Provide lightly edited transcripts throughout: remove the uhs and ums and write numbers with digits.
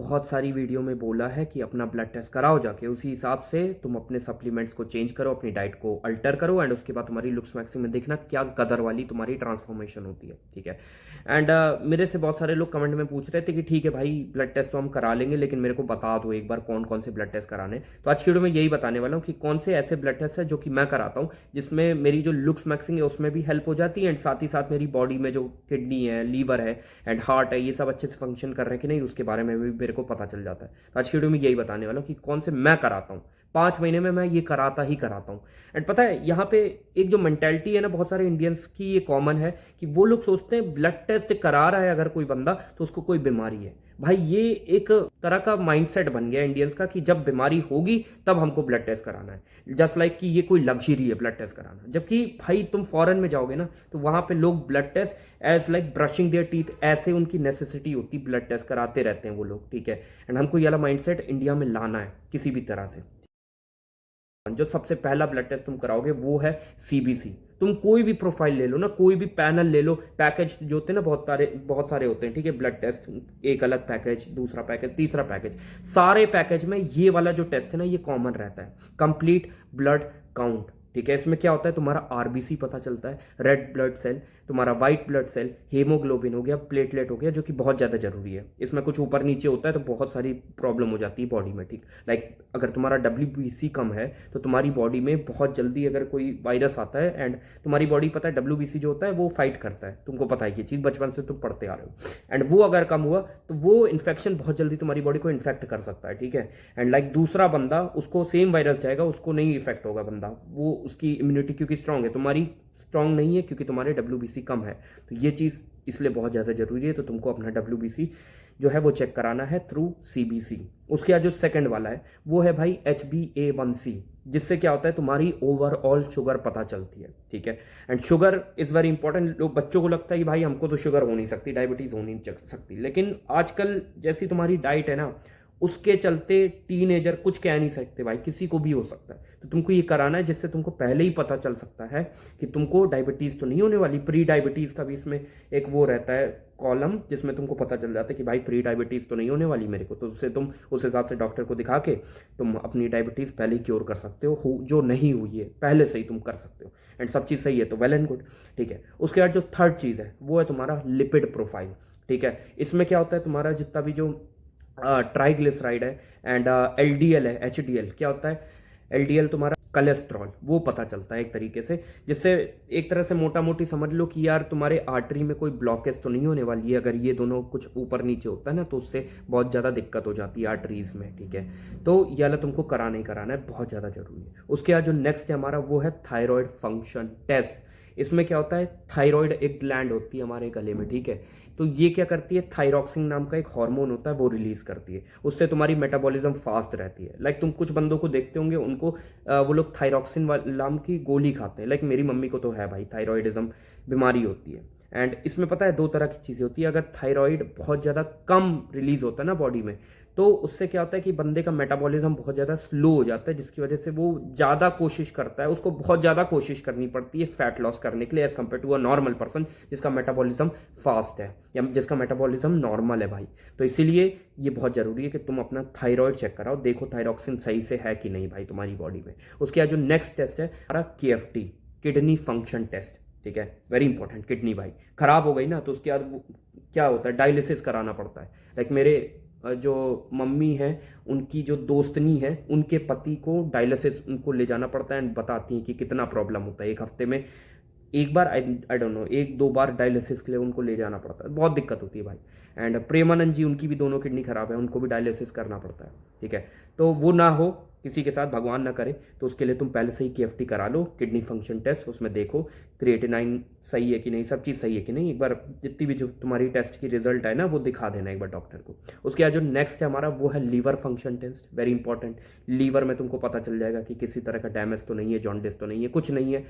बहुत सारी वीडियो में बोला है कि अपना ब्लड टेस्ट कराओ जाके, उसी हिसाब से तुम अपने सप्लीमेंट्स को चेंज करो, अपनी डाइट को अल्टर करो एंड उसके बाद तुम्हारी लुक्स मैक्सिम में देखना क्या गदर वाली तुम्हारी ट्रांसफॉर्मेशन होती है, ठीक है। एंड मेरे से बहुत सारे लोग कमेंट में पूछ रहे थे कि ठीक है भाई ब्लड टेस्ट तो हम करा लेंगे, लेकिन मेरे को बता दो एक बार कौन कौन से ब्लड टेस्ट कराने। तो आज की वीडियो में यही बताने वाला हूँ कि कौन से ऐसे ब्लड टेस्ट है जो कि मैं कराता हूँ, जिसमें मेरी जो लुक्स मैक्सिंग है उसमें भी हेल्प हो जाती है एंड साथ ही साथ मेरी बॉडी में जो किडनी है, लीवर है एंड हार्ट है, ये सब अच्छे से फंक्शन कर रहे हैं कि नहीं उसके बारे में भी मेरे को पता चल जाता है। तो आज की वीडियो में यही बताने वाला हूँ कि कौन से मैं कराता हूँ, 5 महीने में मैं ये कराता ही कराता हूँ। एंड पता है यहाँ पे एक जो मेंटेलिटी है ना बहुत सारे इंडियंस की, ये कॉमन है कि वो लोग सोचते हैं ब्लड टेस्ट करा रहा है अगर कोई बंदा तो उसको कोई बीमारी है। भाई ये एक तरह का माइंडसेट बन गया इंडियंस का कि जब बीमारी होगी तब हमको ब्लड टेस्ट कराना है, जस्ट लाइक कि ये कोई लग्जरी है ब्लड टेस्ट कराना। जबकि भाई तुम फॉरेन में जाओगे ना तो वहां पे लोग blood test as like brushing their teeth, ऐसे उनकी नेसेसिटी होती, ब्लड टेस्ट कराते रहते हैं वो लोग, ठीक है। एंड हमको ये वाला माइंडसेट इंडिया में लाना है किसी भी तरह से। जो सबसे पहला ब्लड टेस्ट तुम कराओगे वो है सीबीसी। तुम कोई भी प्रोफाइल ले लो ना, कोई भी पैनल ले लो, पैकेज जो होते हैं ना बहुत सारे होते हैं, ठीक है। ब्लड टेस्ट एक अलग पैकेज, दूसरा पैकेज, तीसरा पैकेज, सारे पैकेज में ये वाला जो टेस्ट है ना ये कॉमन रहता है, कंप्लीट ब्लड काउंट, ठीक है। इसमें क्या होता है, तुम्हारा आरबीसी पता चलता है, रेड ब्लड सेल, तुम्हारा व्हाइट ब्लड सेल, हीमोग्लोबिन हो गया, प्लेटलेट हो गया, जो कि बहुत ज़्यादा जरूरी है। इसमें कुछ ऊपर नीचे होता है तो बहुत सारी प्रॉब्लम हो जाती है बॉडी में, ठीक। लाइक अगर तुम्हारा डब्ल्यूबीसी कम है तो तुम्हारी बॉडी में बहुत जल्दी अगर कोई वायरस आता है, एंड तुम्हारी बॉडी पता है डब्ल्यूबीसी जो होता है वो फाइट करता है, तुमको पता है ये चीज़, बचपन से तुम पढ़ते आ रहे हो। एंड वो अगर कम हुआ तो वो इन्फेक्शन बहुत जल्दी तुम्हारी बॉडी को इन्फेक्ट कर सकता है, ठीक है। एंड लाइक दूसरा बंदा, उसको सेम वायरस जाएगा, उसको नहीं इफेक्ट होगा बंदा, वो उसकी इम्यूनिटी क्योंकि स्ट्रांग है, तुम्हारी स्ट्रांग नहीं है क्योंकि तुम्हारे डब्ल्यूबीसी कम है। तो ये चीज़ इसलिए बहुत ज़्यादा जरूरी है। तो तुमको अपना डब्ल्यूबीसी जो है वो चेक कराना है थ्रू सीबीसी। उसके बाद जो सेकंड वाला है वो है भाई HbA1c, जिससे क्या होता है तुम्हारी ओवरऑल शुगर पता चलती है, ठीक है। And sugar is very important. लोग, बच्चों को लगता है कि भाई हमको तो शुगर हो नहीं सकती, डायबिटीज हो नहीं सकती, लेकिन आजकल जैसी तुम्हारी डाइट है ना उसके चलते टीनेजर कुछ कह नहीं सकते भाई, किसी को भी हो सकता है। तो तुमको ये कराना है जिससे तुमको पहले ही पता चल सकता है कि तुमको डायबिटीज तो नहीं होने वाली। प्री डायबिटीज का भी इसमें एक वो रहता है कॉलम, जिसमें तुमको पता चल जाता है कि भाई प्री डायबिटीज तो नहीं होने वाली मेरे को, तो उससे तुम उस हिसाब से डॉक्टर को दिखा के तुम अपनी डायबिटीज पहले ही क्योर कर सकते हो, जो नहीं हुई है पहले से ही तुम कर सकते हो। एंड सब चीज़ सही है तो वेल एंड गुड, ठीक है। उसके बाद जो थर्ड चीज़ है वो है तुम्हारा लिपिड प्रोफाइल, ठीक है। इसमें क्या होता है, तुम्हारा जितना भी जो ट्राइग्लिसराइड है एंड एलडीएल है, एचडीएल क्या होता है, एलडीएल तुम्हारा कोलेस्ट्रॉल, वो पता चलता है एक तरीके से, जिससे एक तरह से मोटा मोटी समझ लो कि यार तुम्हारे आर्टरी में कोई ब्लॉकेज तो नहीं होने वाली है। अगर ये दोनों कुछ ऊपर नीचे होता है ना तो उससे बहुत ज़्यादा दिक्कत हो जाती है आर्टरीज में, ठीक है। तो ये वाला तुमको कराना ही कराना है, बहुत ज़्यादा जरूरी है। उसके बाद जो नेक्स्ट है हमारा वो है थायराइड फंक्शन टेस्ट। इसमें क्या होता है, थायराइड एक ग्लैंड होती है हमारे गले में, ठीक है। तो ये क्या करती है, थायरॉक्सिन नाम का एक हार्मोन होता है वो रिलीज करती है, उससे तुम्हारी मेटाबॉलिज्म फास्ट रहती है। लाइक तुम कुछ बंदों को देखते होंगे, उनको वो लोग थायरॉक्सिन नाम की गोली खाते हैं। लाइक मेरी मम्मी को तो है भाई, थायराइडिज्म बीमारी होती है। एंड इसमें पता है दो तरह की चीज़ें होती है। अगर थायराइड बहुत ज़्यादा कम रिलीज होता है ना बॉडी में, तो उससे क्या होता है कि बंदे का मेटाबॉलिज्म बहुत ज़्यादा स्लो हो जाता है, जिसकी वजह से वो ज़्यादा कोशिश करता है, उसको बहुत ज़्यादा कोशिश करनी पड़ती है फैट लॉस करने के लिए as compare to a normal person जिसका मेटाबॉलिज्म फास्ट है या जिसका मेटाबॉलिज्म नॉर्मल है भाई। तो इसीलिए ये बहुत ज़रूरी है कि तुम अपना थायराइड चेक कराओ, देखो थायरॉक्सिन सही से है कि नहीं भाई तुम्हारी बॉडी में। उसके बाद जो नेक्स्ट टेस्ट है हमारा KFT, किडनी फंक्शन टेस्ट, ठीक है। वेरी इंपॉर्टेंट, किडनी भाई खराब हो गई ना तो उसके बाद क्या होता है, डायलिसिस कराना पड़ता है। लाइक मेरे जो मम्मी हैं उनकी जो दोस्तनी है, उनके पति को डायलिसिस उनको ले जाना पड़ता है एंड बताती हैं कि कितना प्रॉब्लम होता है। एक हफ्ते में एक बार, आई डोंट नो, एक दो बार डायलिसिस के लिए उनको ले जाना पड़ता है, बहुत दिक्कत होती है भाई। एंड प्रेमानंद जी, उनकी भी दोनों किडनी खराब है, उनको भी डायलिसिस करना पड़ता है, ठीक है। तो वो ना हो किसी के साथ, भगवान ना करे, तो उसके लिए तुम पहले से ही KFT करा लो, किडनी फंक्शन टेस्ट। उसमें देखो क्रिएटिनाइन सही है कि नहीं, सब चीज़ सही है कि नहीं, एक बार जितनी भी जो तुम्हारी टेस्ट की रिजल्ट है ना वो दिखा देना एक बार डॉक्टर को। उसके बाद जो नेक्स्ट है हमारा वो है liver function test, very important. Liver में तुमको पता चल जाएगा कि किसी तरह का डैमेज तो नहीं है, जॉन्डिस तो नहीं है, कुछ नहीं है,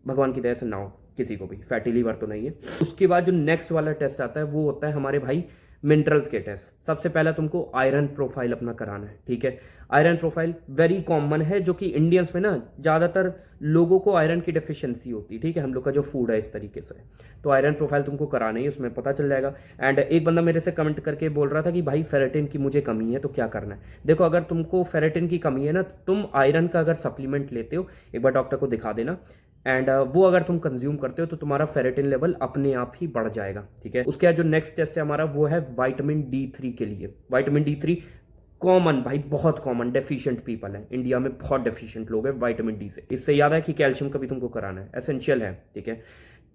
भगवान की दया से ना हो किसी को भी, फैटी लीवर तो नहीं है। उसके बाद जो नेक्स्ट वाला टेस्ट आता है वो होता है हमारे भाई मिनरल्स के टेस्ट। सबसे पहला तुमको आयरन प्रोफाइल अपना कराना है, ठीक है। आयरन प्रोफाइल वेरी कॉमन है, जो कि इंडियंस में ना ज़्यादातर लोगों को आयरन की डेफिशिएंसी होती है, ठीक है। हम लोग का जो फूड है इस तरीके से, तो आयरन प्रोफाइल तुमको कराना ही, उसमें पता चल जाएगा। एंड एक बंदा मेरे से कमेंट करके बोल रहा था कि भाई फेरेटिन की मुझे कमी है तो क्या करना है। देखो, अगर तुमको फेरेटिन की कमी है ना, तुम आयरन का अगर सप्लीमेंट लेते हो, एक बार डॉक्टर को दिखा देना। एंड वो अगर तुम कंज्यूम करते हो तो तुम्हारा फेरेटिन लेवल अपने आप ही बढ़ जाएगा, ठीक है। उसके बाद जो नेक्स्ट टेस्ट है हमारा वो है विटामिन D3 के लिए। विटामिन D3 कॉमन भाई, बहुत कॉमन डेफिशिएंट पीपल है इंडिया में, बहुत डेफिशिएंट लोग हैं विटामिन डी से। इससे याद है कि कैल्शियम का भी तुमको कराना है, एसेंशियल है, ठीक है,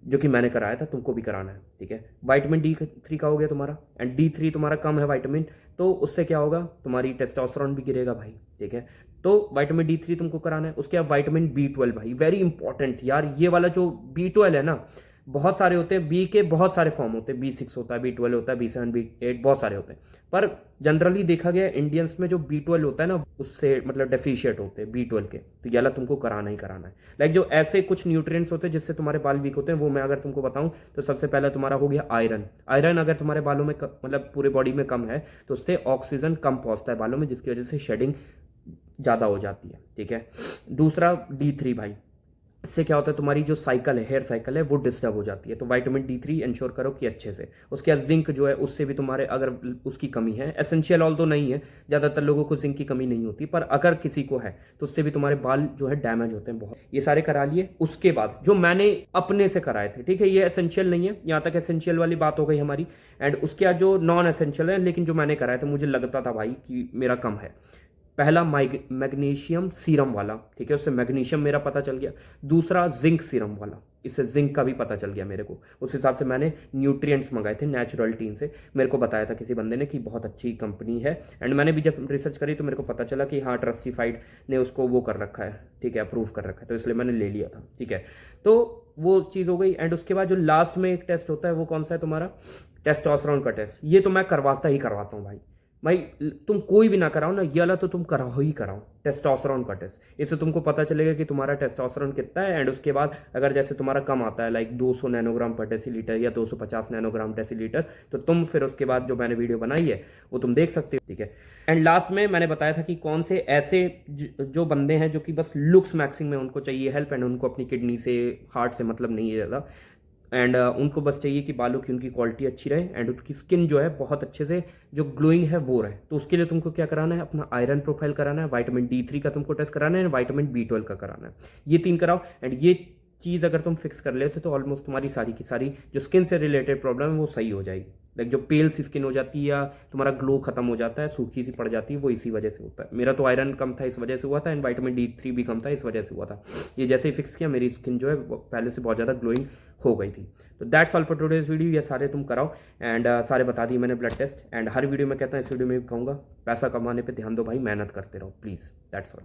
जो कि मैंने कराया था, तुमको भी कराना है, ठीक है। विटामिन D3 का हो गया तुम्हारा, एंड D3 तुम्हारा कम है विटामिन, तो उससे क्या होगा, तुम्हारी टेस्टोस्टेरोन भी गिरेगा भाई, ठीक है। तो विटामिन D3 तुमको कराना है। उसके बाद विटामिन B12 भाई, वेरी इंपॉर्टेंट यार, ये वाला जो B12 है ना, बहुत सारे होते हैं, बी के बहुत सारे फॉर्म होते हैं, B6 होता है, B12 होता है, B7, B8, बहुत सारे होते हैं, पर जनरली देखा गया इंडियंस में जो B12 होता है ना, उससे मतलब डेफिशिएट होते हैं B12 के, तो ये वाला तुमको कराना ही कराना है। लाइक जो ऐसे कुछ न्यूट्रिएंट्स होते हैं जिससे तुम्हारे बाल वीक होते हैं, वो मैं अगर तुमको बताऊं तो सबसे पहला तुम्हारा हो गया आयरन। आयरन अगर तुम्हारे बालों में मतलब पूरे बॉडी में कम है तो उससे ऑक्सीजन कम पहुंचता है बालों में, जिसकी वजह से शेडिंग ज़्यादा हो जाती है, ठीक है। दूसरा D3 भाई, इससे क्या होता है, तुम्हारी जो साइकिल है, हेयर साइकिल है, वो डिस्टर्ब हो जाती है, तो विटामिन D3 इंश्योर करो कि अच्छे से। उसके बाद जिंक जो है, उससे भी तुम्हारे अगर उसकी कमी है, एसेंशियल ऑल तो नहीं है, ज़्यादातर लोगों को जिंक की कमी नहीं होती, पर अगर किसी को है तो उससे भी तुम्हारे बाल जो है डैमेज होते हैं बहुत। ये सारे करा लिए। उसके बाद जो मैंने अपने से कराए थे, ठीक है, ये एसेंशियल नहीं है, यहाँ तक एसेंशियल वाली बात हो गई हमारी। एंड उसके बाद जो नॉन एसेंशियल है, लेकिन जो मैंने कराया था मुझे लगता था भाई कि मेरा कम है, पहला मैग्नीशियम सीरम वाला, ठीक है, उससे मैग्नीशियम मेरा पता चल गया। दूसरा जिंक सीरम वाला, इससे जिंक का भी पता चल गया मेरे को। उस हिसाब से मैंने न्यूट्रिएंट्स मंगाए थे नेचुरल टीन से, मेरे को बताया था किसी बंदे ने कि बहुत अच्छी कंपनी है। एंड मैंने भी जब रिसर्च करी तो मेरे को पता चला कि हाँ, ट्रस्टिफाइड ने उसको वो कर रखा है, ठीक है, अप्रूव कर रखा है, तो इसलिए मैंने ले लिया था, ठीक है। तो वो चीज़ हो गई। एंड उसके बाद जो लास्ट में एक टेस्ट होता है वो कौन सा है तुम्हारा, टेस्टोस्टेरोन का टेस्ट। ये तो मैं करवाता ही करवाता हूँ भाई, तुम कोई भी ना कराओ ना, ये वाला तो तुम कराओ ही कराओ, टेस्टोस्टेरोन का टेस्ट। इससे तुमको पता चलेगा कि तुम्हारा टेस्टोस्टेरोन कितना है। एंड उसके बाद अगर जैसे तुम्हारा कम आता है लाइक 200 नैनोग्राम पर डेसीलीटर या 250 नैनोग्राम डेसीलीटर, तो तुम फिर उसके बाद जो मैंने वीडियो बनाई है वो तुम देख सकते हो, ठीक है। एंड लास्ट में मैंने बताया था कि कौन से ऐसे जो बंदे हैं जो कि बस लुक्स मैक्सिंग में उनको चाहिए हेल्प, एंड उनको अपनी किडनी से, हार्ट से मतलब नहीं है ज़्यादा, एंड उनको बस चाहिए कि बालों की उनकी क्वालिटी अच्छी रहे एंड उनकी स्किन जो है बहुत अच्छे से जो ग्लोइंग है वो रहे। तो उसके लिए तुमको क्या कराना है, अपना आयरन प्रोफाइल कराना है, विटामिन D3 का तुमको टेस्ट कराना है, विटामिन B12 का कराना है। ये 3 कराओ। एंड ये चीज़ अगर तुम फिक्स कर लेते तो ऑलमोस्ट तुम्हारी सारी की सारी जो स्किन से रिलेटेड प्रॉब्लम है वो सही हो जाएगी। लाइक जो पेल सी स्किन हो जाती है या तुम्हारा ग्लो खत्म हो जाता है, सूखी सी पड़ जाती है, वो इसी वजह से होता है। मेरा तो आयरन कम था इस वजह से हुआ था, एंड विटामिन D3 भी कम था इस वजह से हुआ था। ये जैसे ही फिक्स किया मेरी स्किन जो है पहले से बहुत ज़्यादा ग्लोइंग हो गई थी। तो that's all for today's video. ये सारे तुम कराओ। एंड सारे बता दिए मैंने ब्लड टेस्ट। एंड हर वीडियो में कहता हूँ, इस वीडियो में भी कहूँगा, पैसा कमाने पर ध्यान दो भाई, मेहनत करते रहो प्लीज़। That's all.